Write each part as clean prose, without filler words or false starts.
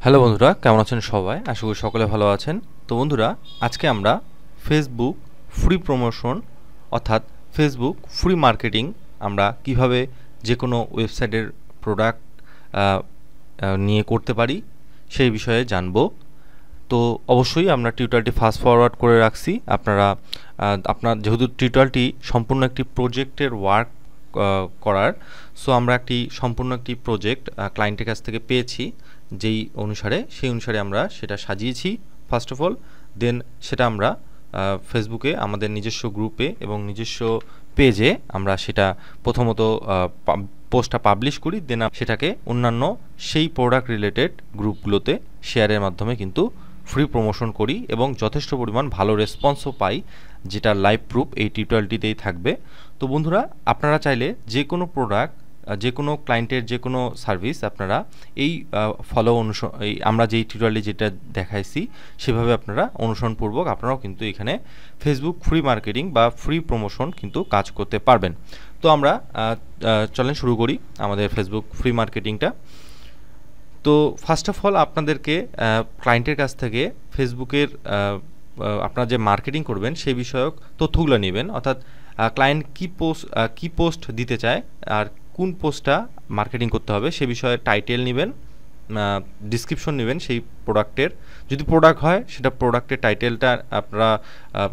Hello বন্ধুরা, কেমন আছেন সবাই? আশা করি সকলে ভালো আছেন। তো বন্ধুরা, আজকে আমরা ফেসবুক ফ্রি প্রমোশন অর্থাৎ ফেসবুক ফ্রি মার্কেটিং আমরা কিভাবে যে কোনো ওয়েবসাইটের প্রোডাক্ট নিয়ে করতে পারি সেই বিষয়ে জানবো। তো অবশ্যই আমরা টিউটোরিয়ালটি ফাস্ট ফরওয়ার্ড করে রাখছি। আপনার যেহেতু টিউটোরিয়ালটি সম্পূর্ণ একটি প্রজেক্টের ওয়ার্ক করার, সো আমরা সম্পূর্ণ একটি প্রজেক্ট ক্লায়েন্টের কাছ থেকে পেয়েছি, সেই অনুসারে আমরা সেটা সাজিয়েছি ফার্স্ট অফ অল। দেন সেটা আমরা ফেসবুকে আমাদের নিজস্ব গ্রুপে এবং নিজস্ব পেজে আমরা সেটা প্রথমত পোস্টটা পাবলিশ করি, দেন সেটাকে অন্যান্য সেই প্রোডাক্ট রিলেটেড গ্রুপগুলোতে শেয়ারের মাধ্যমে কিন্তু ফ্রি প্রমোশন করি এবং যথেষ্ট পরিমাণ ভালো রেসপন্সও পাই, যেটা লাইভ প্রুফ এই টিউটোরিয়ালটিতেই থাকবে। তো বন্ধুরা, আপনারা চাইলে যে কোনো প্রোডাক্ট, যে কোনো ক্লায়েন্টের যে কোনো সার্ভিস আপনারা এই আমরা যেই টিউটোরিয়ালে যেটা দেখাইছি সেভাবে আপনারা অনুসরণপূর্বক আপনারাও কিন্তু এখানে ফেসবুক ফ্রি মার্কেটিং বা ফ্রি প্রমোশন কিন্তু কাজ করতে পারবেন। তো আমরা চলেন শুরু করি আমাদের ফেসবুক ফ্রি মার্কেটিংটা। তো ফার্স্ট অফ অল আপনাদেরকে ক্লায়েন্টের কাছ থেকে ফেসবুকের আপনারা যে মার্কেটিং করবেন সেই বিষয়ক তথ্যগুলো নেবেন, অর্থাৎ ক্লায়েন্ট কি পোস্ট দিতে চায় আর কোন পোস্টটা মার্কেটিং করতে হবে সে বিষয়ে টাইটেল নেবেন, ডিসক্রিপশন নেবেন সেই প্রোডাক্টের। যদি প্রোডাক্ট হয় সেটা প্রোডাক্টের টাইটেলটা আপনারা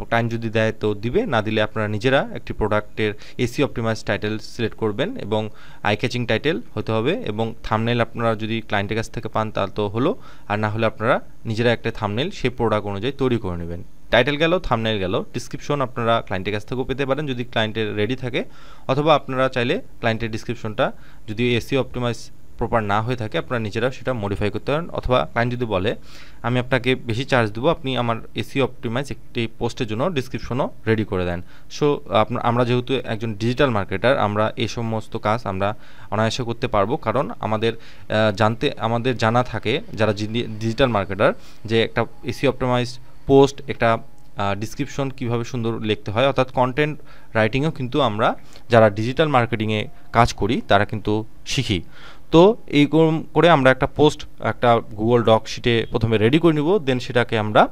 ক্লায়েন্ট যদি দেয় তো দিবে, না দিলে আপনারা নিজেরা একটি প্রোডাক্টের এসি অপটিমাইজ টাইটেল সিলেক্ট করবেন এবং আই ক্যাচিং টাইটেল হতে হবে, এবং থাম্বনেল আপনারা যদি ক্লায়েন্টের কাছ থেকে পান তাহলে তো হলো, আর না হলে আপনারা নিজেরা একটা থাম্বনেল সেই প্রোডাক্ট অনুযায়ী তৈরি করে নেবেন। টাইটেল গেল, থাম্বনেল গেল, ডিসক্রিপশন আপনারা ক্লায়েন্টের কাছ থেকেও পেতে পারেন যদি ক্লায়েন্টের রেডি থাকে, অথবা আপনারা চাইলে ক্লায়েন্টের ডিসক্রিপশনটা যদি এসি অপটিমাইজ প্রপার না হয়ে থাকে আপনারা নিজেরা সেটা মডিফাই করতে পারেন, অথবা ক্লায়েন্ট যদি বলে আমি আপনাকে বেশি চার্জ দেবো, আপনি আমার এসি অপটিমাইজ একটি পোস্টের জন্য ডিসক্রিপশনও রেডি করে দেন। সো আমরা যেহেতু একজন ডিজিটাল মার্কেটার, আমরা এই সমস্ত কাজ আমরা অনায়াসে করতে পারবো, কারণ আমাদের জানা থাকে যারা ডিজিটাল মার্কেটার যে একটা এসি অপটিমাইজ পোস্ট, একটা ডিসক্রিপশন কিভাবে সুন্দর লিখতে হয়, অর্থাৎ কন্টেন্ট রাইটিংও কিন্তু আমরা যারা ডিজিটাল মার্কেটিংয়ে কাজ করি তারা কিন্তু শিখি। তো এই করে আমরা একটা পোস্ট একটা গুগল ডক শিটে প্রথমে রেডি করে নিব, দেন সেটাকে আমরা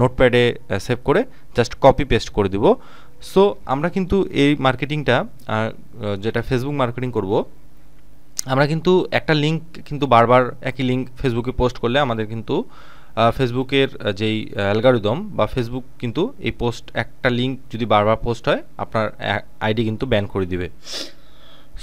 নোটপ্যাডে সেভ করে জাস্ট কপি পেস্ট করে দিব। সো আমরা কিন্তু এই মার্কেটিংটা যেটা ফেসবুক মার্কেটিং করব, আমরা কিন্তু একটা লিঙ্ক কিন্তু বারবার একই লিঙ্ক ফেসবুকে পোস্ট করলে আমাদের কিন্তু ফেসবুকের যেই অ্যালগরিদম বা ফেসবুক কিন্তু এই একটা লিঙ্ক যদি বারবার পোস্ট হয় আপনার আইডি কিন্তু ব্যান করে দিবে।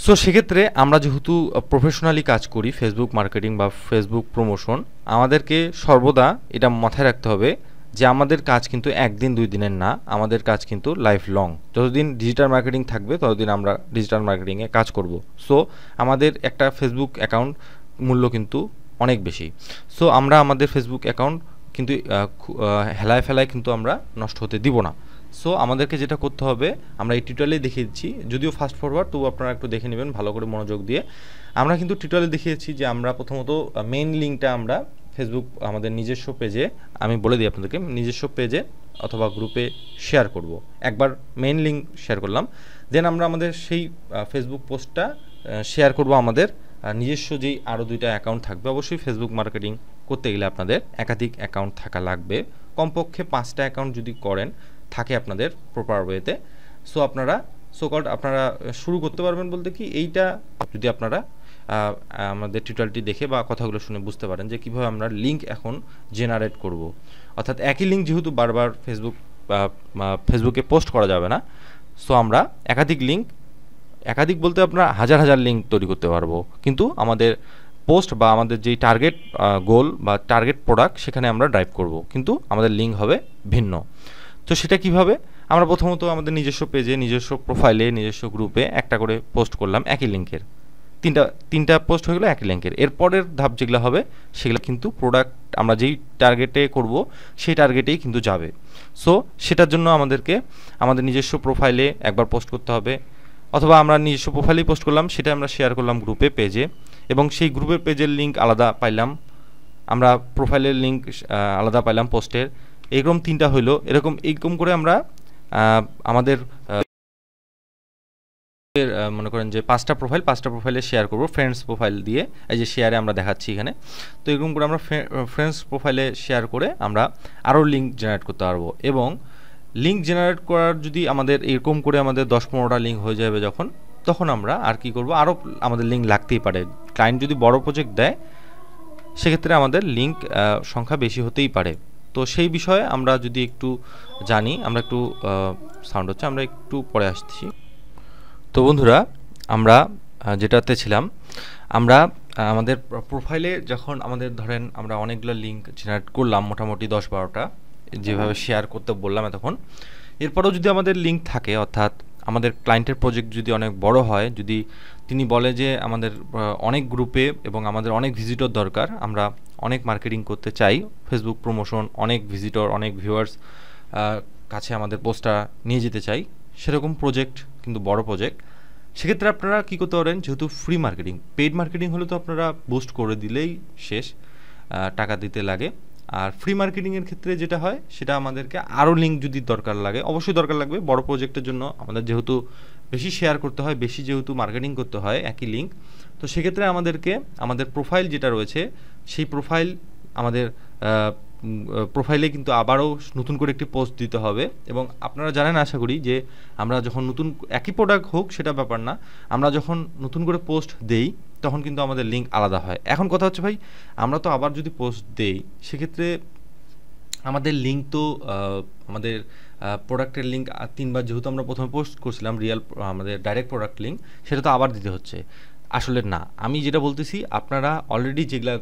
সো সেক্ষেত্রে আমরা যেহেতু প্রফেশনালি কাজ করি ফেসবুক মার্কেটিং বা ফেসবুক প্রমোশন, আমাদেরকে সর্বদা এটা মাথায় রাখতে হবে যে আমাদের কাজ কিন্তু একদিন দুই দিনের না, আমাদের কাজ কিন্তু লাইফ লং। যতদিন ডিজিটাল মার্কেটিং থাকবে ততদিন আমরা ডিজিটাল মার্কেটিংয়ে কাজ করব। সো আমাদের একটা ফেসবুক অ্যাকাউন্ট মূল্য কিন্তু অনেক বেশি। সো আমরা আমাদের ফেসবুক অ্যাকাউন্ট কিন্তু হেলায় ফেলায় কিন্তু আমরা নষ্ট হতে দিব না। সো আমাদেরকে যেটা করতে হবে আমরা এই টিউটোরিয়ালে দেখিয়ে দিচ্ছি, যদিও ফাস্ট ফরওয়ার্ড, তবু আপনারা একটু দেখে নেবেন ভালো করে মনোযোগ দিয়ে। আমরা কিন্তু টিউটোরিয়ালে দেখিয়েছি যে আমরা প্রথমত মেইন লিঙ্কটা আমরা ফেসবুক আমাদের নিজস্ব পেজে, আমি বলে দিই আপনাদেরকে, নিজস্ব পেজে অথবা গ্রুপে শেয়ার করব। একবার মেইন লিঙ্ক শেয়ার করলাম, দেন আমরা আমাদের সেই ফেসবুক পোস্টটা শেয়ার করব আমাদের নিজস্ব যেই আরও দুইটা অ্যাকাউন্ট থাকবে। অবশ্যই ফেসবুক মার্কেটিং করতে গেলে আপনাদের একাধিক অ্যাকাউন্ট থাকা লাগবে, কমপক্ষে 5টা অ্যাকাউন্ট যদি থাকে আপনাদের প্রপার ওয়েতে। সো আপনারা আপনারা শুরু করতে পারবেন বলতে কি, এইটা যদি আপনারা আমাদের টিউটোরিয়ালটি দেখে বা কথাগুলো শুনে বুঝতে পারেন যে কীভাবে আমরা লিঙ্ক এখন জেনারেট করব। অর্থাৎ একই লিঙ্ক যেহেতু বারবার ফেসবুকে পোস্ট করা যাবে না, সো আমরা একাধিক বলতে আপনারা হাজার হাজার লিঙ্ক তৈরি করতে পারবো, কিন্তু আমাদের পোস্ট বা আমাদের যেই টার্গেট গোল বা টার্গেট প্রোডাক্ট সেখানে আমরা ড্রাইভ করব, কিন্তু আমাদের লিঙ্ক হবে ভিন্ন। তো সেটা কিভাবে, আমরা প্রথমত আমাদের নিজস্ব পেজে, নিজস্ব প্রোফাইলে, নিজস্ব গ্রুপে একটা করে পোস্ট করলাম একই লিঙ্কের, তিনটা পোস্ট হয়ে গেলো একই লিঙ্কের। এরপরের ধাপ যেগুলো হবে সেগুলো কিন্তু প্রোডাক্ট আমরা যেই টার্গেটে করব সেই টার্গেটেই কিন্তু যাবে। সো সেটার জন্য আমাদেরকে আমাদের নিজস্ব প্রোফাইলে একবার পোস্ট করতে হবে, অথবা আমরা নিজস্ব প্রোফাইলেই পোস্ট করলাম, সেটা আমরা শেয়ার করলাম গ্রুপে পেজে, এবং সেই গ্রুপের পেজের লিঙ্ক আলাদা পাইলাম, আমরা প্রোফাইলের লিঙ্ক আলাদা পাইলাম পোস্টের। এরকম 3টা হইলো, এরকম করে আমরা আমাদের মনে করেন যে 5টা প্রোফাইলে শেয়ার করব ফ্রেন্ডস প্রোফাইল দিয়ে, এই যে শেয়ারে আমরা দেখাচ্ছি এখানে। তো এরকম করে আমরা ফ্রেন্ডস প্রোফাইলে শেয়ার করে আমরা আরও লিঙ্ক জেনারেট করতে পারবো। এবং লিঙ্ক জেনারেট করার যদি আমাদের এরকম করে আমাদের 10-15টা লিঙ্ক হয়ে যাবে তখন আমরা আর কি করব, আরও আমাদের লিঙ্ক লাগতেই পারে। ক্লায়েন্ট যদি বড় প্রজেক্ট দেয় সেক্ষেত্রে আমাদের লিঙ্ক সংখ্যা বেশি হতেই পারে। তো সেই বিষয়ে আমরা যদি একটু জানি, আমরা একটু সাউন্ড হচ্ছে, আমরা একটু পরে আসছি। তো বন্ধুরা, আমরা যেটাতে ছিলাম, আমরা আমাদের প্রোফাইলে যখন আমাদের ধরেন আমরা অনেকগুলো লিঙ্ক জেনারেট করলাম, মোটামুটি 10-12টা, যেভাবে শেয়ার করতে বললাম এতক্ষণ। এরপরেও যদি আমাদের লিঙ্ক থাকে, অর্থাৎ আমাদের ক্লায়েন্টের প্রজেক্ট যদি অনেক বড় হয়, যদি তিনি বলে যে আমাদের অনেক গ্রুপে এবং আমাদের অনেক ভিজিটর দরকার, আমরা অনেক মার্কেটিং করতে চাই, ফেসবুক প্রমোশন, অনেক ভিজিটর, অনেক ভিউয়ার্স কাছে আমাদের পোস্টটা নিয়ে যেতে চাই, সেরকম প্রজেক্ট কিন্তু বড় প্রজেক্ট, সেক্ষেত্রে আপনারা কী করতে পারেন, যেহেতু ফ্রি মার্কেটিং, পেইড মার্কেটিং হলে তো আপনারা বুস্ট করে দিলেই শেষ, টাকা দিতে লাগে। আর ফ্রি মার্কেটিংয়ের ক্ষেত্রে যেটা হয় সেটা আমাদেরকে আরও লিঙ্ক যদি দরকার লাগে, অবশ্যই দরকার লাগবে বড় প্রজেক্টের জন্য, আমাদের যেহেতু বেশি শেয়ার করতে হয়, বেশি যেহেতু মার্কেটিং করতে হয় একই লিঙ্ক, তো সেক্ষেত্রে আমাদেরকে আমাদের প্রোফাইল যেটা রয়েছে সেই প্রোফাইল আমাদের প্রোফাইলে কিন্তু আবারও নতুন করে একটি পোস্ট দিতে হবে। এবং আপনারা জানেন আশা করি যে আমরা যখন নতুন একই প্রোডাক্ট হোক সেটা ব্যাপার না, আমরা যখন নতুন করে পোস্ট দেই তখন কিন্তু আমাদের লিঙ্ক আলাদা হয়। এখন কথা হচ্ছে ভাই, আমরা তো আবার যদি পোস্ট দেই সেক্ষেত্রে আমাদের লিঙ্ক তো আমাদের প্রোডাক্টের লিঙ্ক 3বার যেহেতু আমরা প্রথমে পোস্ট করছিলাম আমাদের ডাইরেক্ট প্রোডাক্ট লিঙ্ক, সেটা তো আবার দিতে হচ্ছে। আসলে না, আমি যেটা বলতেছি, আপনারা অলরেডি যেগুলা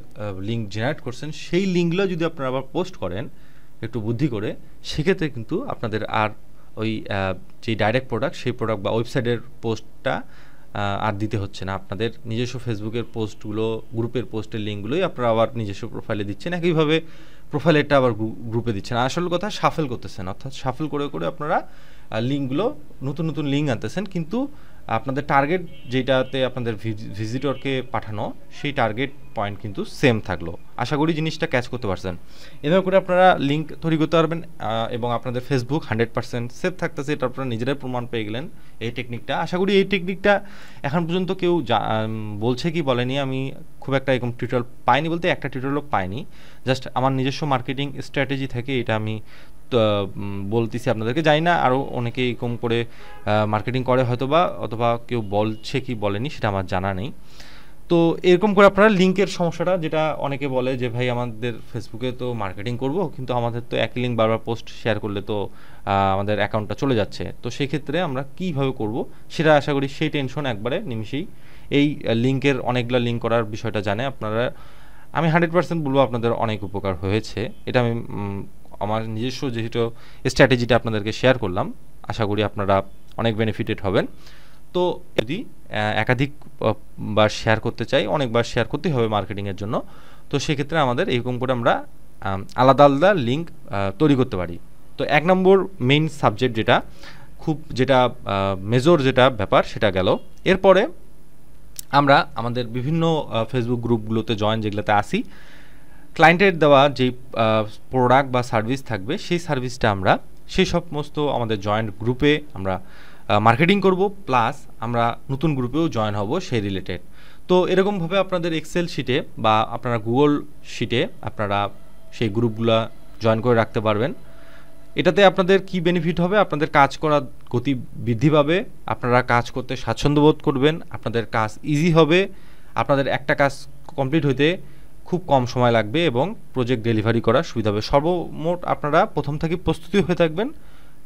লিঙ্ক জেনারেট করছেন সেই লিঙ্কগুলো যদি আপনারা আবার পোস্ট করেন একটু বুদ্ধি করে, সেক্ষেত্রে কিন্তু আপনাদের আর ওই যে ডাইরেক্ট প্রোডাক্ট সেই প্রোডাক্ট বা ওয়েবসাইটের পোস্টটা আর দিতে হচ্ছে না। আপনাদের নিজস্ব ফেসবুকের পোস্টগুলো, গ্রুপের পোস্টের লিঙ্কগুলোই আপনারা আবার নিজস্ব প্রোফাইলে দিচ্ছেন, একইভাবে প্রোফাইলেরটা আবার গ্রুপে দিচ্ছেন। আসল কথা শাফেল করতেছেন, অর্থাৎ শাফেল করে করে আপনারা লিঙ্কগুলো নতুন নতুন লিঙ্ক আনতেছেন, কিন্তু আপনাদের টার্গেট যেটাতে আপনাদের ভিজিটরকে পাঠানো সেই টার্গেট পয়েন্ট কিন্তু সেম থাকলো। আশা করি জিনিসটা ক্যাচ করতে পারছেন। এভাবে করে আপনারা লিঙ্ক তৈরি করতে পারবেন এবং আপনাদের ফেসবুক 100% সেফ থাকতেছে, এটা আপনারা নিজেরাই প্রমাণ পেয়ে গেলেন এই টেকনিকটা। আশা করি এই টেকনিকটা এখন পর্যন্ত কেউ বলছে কি বলেনি, আমি খুব একটা এরকম টিউটোরিয়াল পাইনি, বলতে একটা টিউটোরিয়ালও পাইনি, জাস্ট আমার নিজস্ব মার্কেটিং স্ট্র্যাটেজি থেকে এটা আমি বলতেছি আপনাদেরকে। জানি না আরও অনেকে এরকম করে মার্কেটিং করে হয়তো বা, অথবা কেউ বলছে কি বলেনি সেটা আমার জানা নেই। তো এরকম করে আপনারা লিঙ্কের সমস্যাটা, যেটা অনেকে বলে যে ভাই আমাদের ফেসবুকে তো মার্কেটিং করব, কিন্তু আমাদের তো একই লিঙ্ক বারবার পোস্ট শেয়ার করলে তো আমাদের অ্যাকাউন্টটা চলে যাচ্ছে, তো সেক্ষেত্রে আমরা কীভাবে করব সেটা আশা করি সেই টেনশন একবারে নিমিশেই এই লিঙ্কের অনেকগুলো লিঙ্ক করার বিষয়টা জানে আপনারা। আমি 100% বলবো আপনাদের অনেক উপকার হয়েছে। এটা আমি আমার নিজস্ব যেহেতু স্ট্র্যাটেজিটা আপনাদেরকে শেয়ার করলাম, আশা করি আপনারা অনেক বেনিফিটেড হবেন। তো যদি একাধিক বার শেয়ার করতে চাই, অনেকবার শেয়ার করতেই হবে মার্কেটিংয়ের জন্য, তো সেক্ষেত্রে আমাদের এরকম করে আমরা আলাদা আলাদা লিঙ্ক তৈরি করতে পারি। তো 1 নম্বর মেইন সাবজেক্ট যেটা মেজর যেটা ব্যাপার সেটা গেল। এরপরে আমরা আমাদের বিভিন্ন ফেসবুক গ্রুপগুলোতে যেগুলোতে আসি, ক্লায়েন্টের দেওয়া যেই প্রোডাক্ট বা সার্ভিস থাকবে সেই সার্ভিসটা আমরা সেই সমস্ত আমাদের জয়েন্ট গ্রুপে আমরা মার্কেটিং করব, প্লাস আমরা নতুন গ্রুপেও জয়েন হব সেই রিলেটেড। তো এরকমভাবে আপনাদের এক্সেল শিটে বা আপনারা গুগল শিটে আপনারা সেই গ্রুপগুলো জয়েন করে রাখতে পারবেন। এটাতে আপনাদের কি বেনিফিট হবে, আপনাদের কাজ করার গতি বৃদ্ধি পাবে, আপনারা কাজ করতে স্বাচ্ছন্দ্য বোধ করবেন, আপনাদের কাজ ইজি হবে, আপনাদের একটা কাজ কমপ্লিট হইতে খুব কম সময় লাগবে এবং প্রজেক্ট ডেলিভারি করার সুবিধা হবে। সর্বমোট আপনারা প্রথম থেকে প্রস্তুতি হয়ে থাকবেন,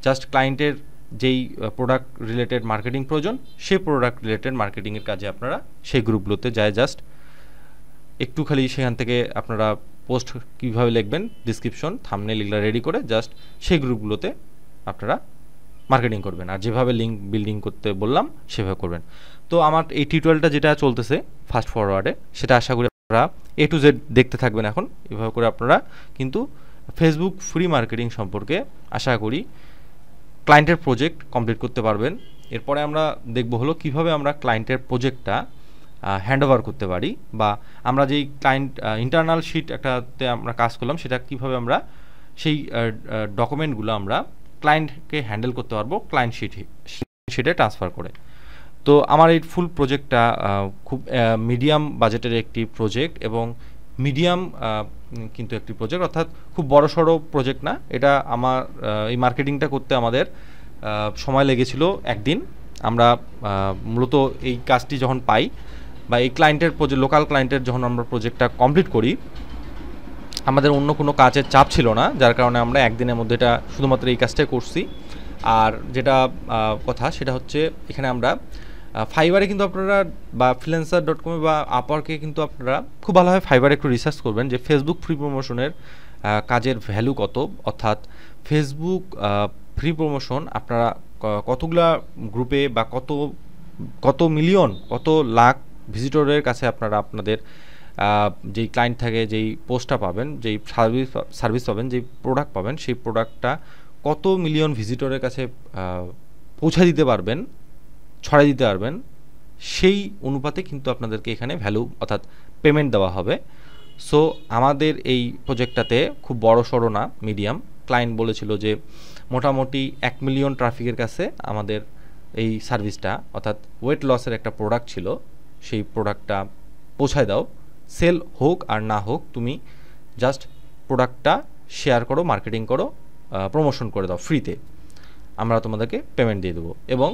জাস্ট ক্লায়েন্টের যেই প্রোডাক্ট রিলেটেড মার্কেটিং প্রয়োজন সেই প্রোডাক্ট রিলেটেড মার্কেটিংয়ের কাজে আপনারা সেই গ্রুপগুলোতে জাস্ট একটু খালি সেখান থেকে আপনারা পোস্ট কীভাবে লিখবেন, ডিসক্রিপশন, থাম্বনেল এগুলো রেডি করে জাস্ট সেই গ্রুপগুলোতে আপনারা মার্কেটিং করবেন, আর যেভাবে লিঙ্ক বিল্ডিং করতে বললাম সেভাবে করবেন। তো আমার এই টিউটোরিয়ালটা যেটা চলতেছে ফাস্ট ফরওয়ার্ডে, সেটা আশা করি আপনারা A to Z দেখতে থাকবেন। এখন এভাবে করে আপনারা কিন্তু ফেসবুক ফ্রি মার্কেটিং সম্পর্কে আশা করি ক্লায়েন্টের প্রজেক্ট কমপ্লিট করতে পারবেন। এরপরে আমরা দেখব হলো কিভাবে আমরা ক্লায়েন্টের প্রজেক্টটা হ্যান্ডওভার করতে পারি, বা আমরা যেই ক্লায়েন্ট ইন্টারনাল শিট একটাতে আমরা কাজ করলাম সেটা কিভাবে আমরা সেই ডকুমেন্টগুলো আমরা ক্লায়েন্টকে হ্যান্ডেল করতে পারবো ক্লায়েন্ট শিটে ট্রান্সফার করে। তো আমার এই ফুল প্রজেক্টটা খুব মিডিয়াম বাজেটের একটি প্রজেক্ট এবং মিডিয়াম কিন্তু একটি প্রজেক্ট, অর্থাৎ খুব বড়সড় প্রজেক্ট না। এটা আমার এই মার্কেটিংটা করতে আমাদের সময় লেগেছিল একদিন। আমরা মূলত এই কাজটি যখন পাই বা এই ক্লায়েন্টের লোকাল ক্লায়েন্টের যখন আমরা প্রজেক্টটা কমপ্লিট করি, আমাদের অন্য কোনো কাজের চাপ ছিল না, যার কারণে আমরা একদিনের মধ্যে এটা শুধুমাত্র এই কাজটাই করছি। আর যেটা কথা সেটা হচ্ছে, এখানে আমরা ফাইবারে কিন্তু আপনারা বা freelancer.com বা আপওয়ার্কে কিন্তু আপনারা খুব ভালোভাবে ফাইবারে একটু রিসার্চ করবেন যে ফেসবুক ফ্রি প্রমোশনের কাজের ভ্যালু কত, অর্থাৎ ফেসবুক ফ্রি প্রমোশন আপনারা কতগুলা গ্রুপে বা কত মিলিয়ন কত লাখ ভিজিটরের কাছে আপনারা আপনাদের যেই ক্লায়েন্ট থাকে, যেই পোস্টটা পাবেন, যেই সার্ভিস পাবেন, যেই প্রোডাক্ট পাবেন, সেই প্রোডাক্টটা কত মিলিয়ন ভিজিটরের কাছে পৌঁছে দিতে পারবেন, ছড়াই দিতে পারবেন, সেই অনুপাতে কিন্তু আপনাদেরকে এখানে ভ্যালু অর্থাৎ পেমেন্ট দেওয়া হবে। সো আমাদের এই প্রজেক্টটাতে খুব বড় সড়ো না, মিডিয়াম। ক্লায়েন্ট বলেছিল যে মোটামুটি 1 মিলিয়ন ট্রাফিকের কাছে আমাদের এই সার্ভিসটা, অর্থাৎ ওয়েট লসের একটা প্রোডাক্ট ছিল, সেই প্রোডাক্টটা পৌঁছায় দাও। সেল হোক আর না হোক, তুমি জাস্ট প্রোডাক্টটা শেয়ার করো, মার্কেটিং করো, প্রমোশন করে দাও ফ্রিতে, আমরা তোমাদেরকে পেমেন্ট দিয়ে দেবো। এবং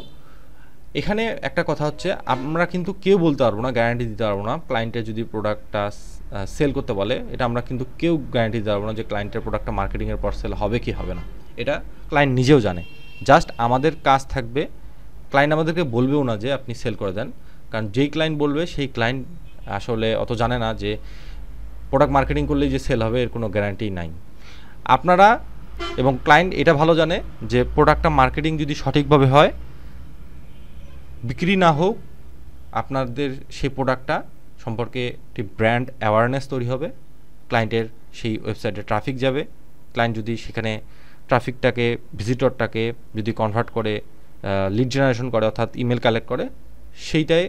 এখানে একটা কথা হচ্ছে, আমরা কিন্তু কেউ বলতে পারবো না, গ্যারান্টি দিতে পারবো না, ক্লায়েন্টের যদি প্রোডাক্টটা সেল করতে বলে, এটা আমরা কিন্তু কেউ গ্যারান্টি দিতে পারবো না যে ক্লায়েন্টের প্রোডাক্টটা মার্কেটিংয়ের পর সেল হবে কি হবে না, এটা ক্লায়েন্ট নিজেও জানে। জাস্ট আমাদের কাজ থাকবে, ক্লায়েন্ট আমাদেরকে বলবেও না যে আপনি সেল করে দেন, কারণ যেই ক্লায়েন্ট বলবে সেই ক্লায়েন্ট আসলে অত জানে না যে প্রোডাক্ট মার্কেটিং করলেই যে সেল হবে এর কোনো গ্যারান্টি নাই। আপনারা এবং ক্লায়েন্ট এটা ভালো জানে যে প্রোডাক্টটা মার্কেটিং যদি সঠিকভাবে হয়, বিক্রি না হোক, আপনাদের সেই প্রোডাক্টটা সম্পর্কে একটি ব্র্যান্ড অ্যাওয়ারনেস তৈরি হবে, ক্লায়েন্টের সেই ওয়েবসাইটে ট্রাফিক যাবে, ক্লায়েন্ট যদি সেখানে ট্রাফিকটাকে, ভিজিটরটাকে যদি কনভার্ট করে লিড জেনারেশন করে, অর্থাৎ ইমেল কালেক্ট করে, সেইটাই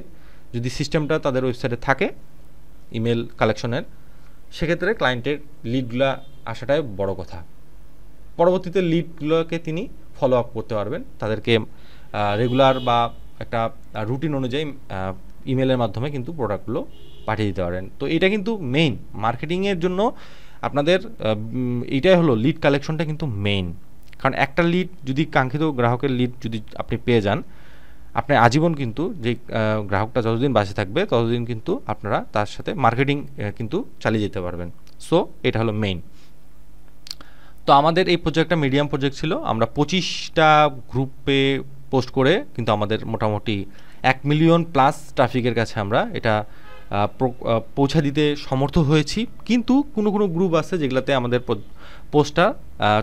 যদি সিস্টেমটা তাদের ওয়েবসাইটে থাকে ইমেল কালেকশনের, সেক্ষেত্রে ক্লায়েন্টের লিডগুলো আসাটাই বড় কথা। পরবর্তীতে লিডগুলোকে তিনি ফলো আপ করতে পারবেন, তাদেরকে রেগুলার বা একটা রুটিন অনুযায়ী ইমেলের মাধ্যমে কিন্তু প্রোডাক্টগুলো পাঠিয়ে দিতে পারেন। তো এটা কিন্তু মেইন মার্কেটিংয়ের জন্য আপনাদের এইটাই হলো, লিড কালেকশনটা কিন্তু মেইন। কারণ একটা লিড যদি, কাঙ্ক্ষিত গ্রাহকের লিড যদি আপনি পেয়ে যান, আপনি আজীবন কিন্তু যে গ্রাহকটা যতদিন বাঁচে থাকবে ততদিন কিন্তু আপনারা তার সাথে মার্কেটিং কিন্তু চালিয়ে যেতে পারবেন। সো এটা হলো মেইন। তো আমাদের এই প্রজেক্টটা মিডিয়াম প্রজেক্ট ছিল, আমরা 25টা গ্রুপে পোস্ট করে কিন্তু আমাদের মোটামুটি 1 মিলিয়ন প্লাস ট্রাফিকের কাছে আমরা এটা পৌঁছা দিতে সমর্থ হয়েছি। কিন্তু কোনো গ্রুপ আছে যেগুলোতে আমাদের পোস্টটা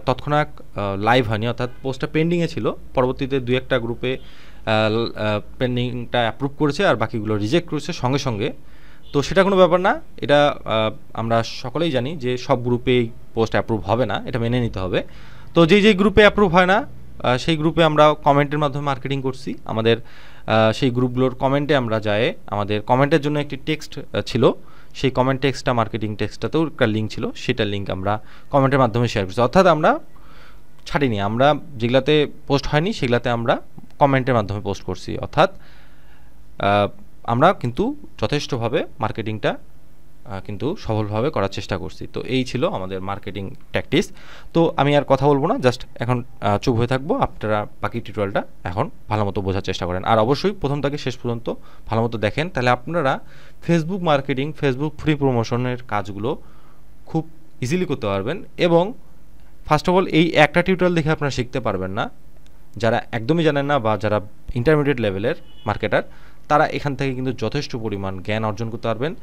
তৎক্ষণাৎ লাইভ হয়নি, অর্থাৎ পোস্টটা পেন্ডিংয়ে ছিল, পরবর্তীতে 2-1টা গ্রুপে পেন্ডিংটা অ্যাপ্রুভ করেছে আর বাকিগুলো রিজেক্ট করেছে সঙ্গে সঙ্গে। তো সেটা কোনো ব্যাপার না, এটা আমরা সকলেই জানি যে সব গ্রুপেই পোস্ট অ্যাপ্রুভ হবে না, এটা মেনে নিতে হবে। তো যেই গ্রুপে অ্যাপ্রুভ হয় না সেই গ্রুপে আমরা কমেন্টের মাধ্যমে মার্কেটিং করছি। আমাদের সেই গ্রুপগুলোর কমেন্টে আমরা যাই, আমাদের কমেন্টের জন্য একটি টেক্সট ছিল, সেই কমেন্ট টেক্সটটা, মার্কেটিং টেক্সটটাতেও একটা লিঙ্ক ছিল, সেটার লিঙ্ক আমরা কমেন্টের মাধ্যমে শেয়ার করছি। অর্থাৎ আমরা ছাড়িনি, আমরা যেগুলাতে পোস্ট হয়নি সেগুলাতে আমরা কমেন্টের মাধ্যমে পোস্ট করছি, অর্থাৎ আমরা কিন্তু যথেষ্টভাবে মার্কেটিংটা কিন্তু সফলভাবে করার চেষ্টা করছি। তো এই ছিল আমাদের মার্কেটিং ট্যাকটিক্স। তো আমি আর কথা বলবো না, জাস্ট এখন চুপ হয়ে থাকবো, আপনারা বাকি টিউটোরিয়ালটা এখন ভালো মতো বোঝার চেষ্টা করেন। আর অবশ্যই প্রথম থেকে শেষ পর্যন্ত ভালো মতো দেখেন, তাহলে আপনারা ফেসবুক মার্কেটিং, ফেসবুক ফ্রি প্রমোশনের কাজগুলো খুব ইজিলি করতে পারবেন। এবং ফার্স্ট অফ অল এই একটা টিউটোরিয়াল দেখে আপনারা শিখতে পারবেন না, যারা একদমই জানেন না বা যারা ইন্টারমিডিয়েট লেভেলের মার্কেটার, তারা এখান থেকে কিন্তু যথেষ্ট পরিমাণ জ্ঞান অর্জন করতে পারবেন।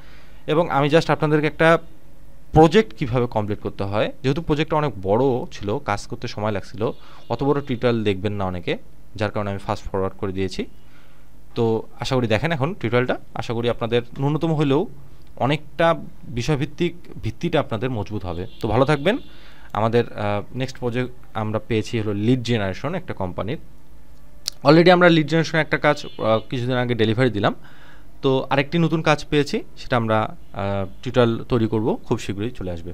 এবং আমি জাস্ট আপনাদেরকে একটা প্রজেক্ট কিভাবে কমপ্লিট করতে হয়, যেহেতু প্রজেক্টটা অনেক বড় ছিল, কাজ করতে সময় লাগছিল, অত বড় টিউটোরিয়াল দেখবেন না অনেকে, যার কারণে আমি ফাস্ট ফরওয়ার্ড করে দিয়েছি। তো আশা করি দেখেন এখন টিউটোরিয়ালটা, আশা করি আপনাদের ন্যূনতম হলেও অনেকটা ভিত্তিটা আপনাদের মজবুত হবে। তো ভালো থাকবেন। আমাদের নেক্সট প্রজেক্ট আমরা পেয়েছি হলো লিড জেনারেশন, একটা কোম্পানির। অলরেডি আমরা লিড জেনারেশন একটা কাজ কিছুদিন আগে ডেলিভারি দিলাম, তো আরেকটি নতুন কাজ পেয়েছি, সেটা আমরা টিউটোরিয়াল তৈরি করব, খুব শীঘ্রই চলে আসবে।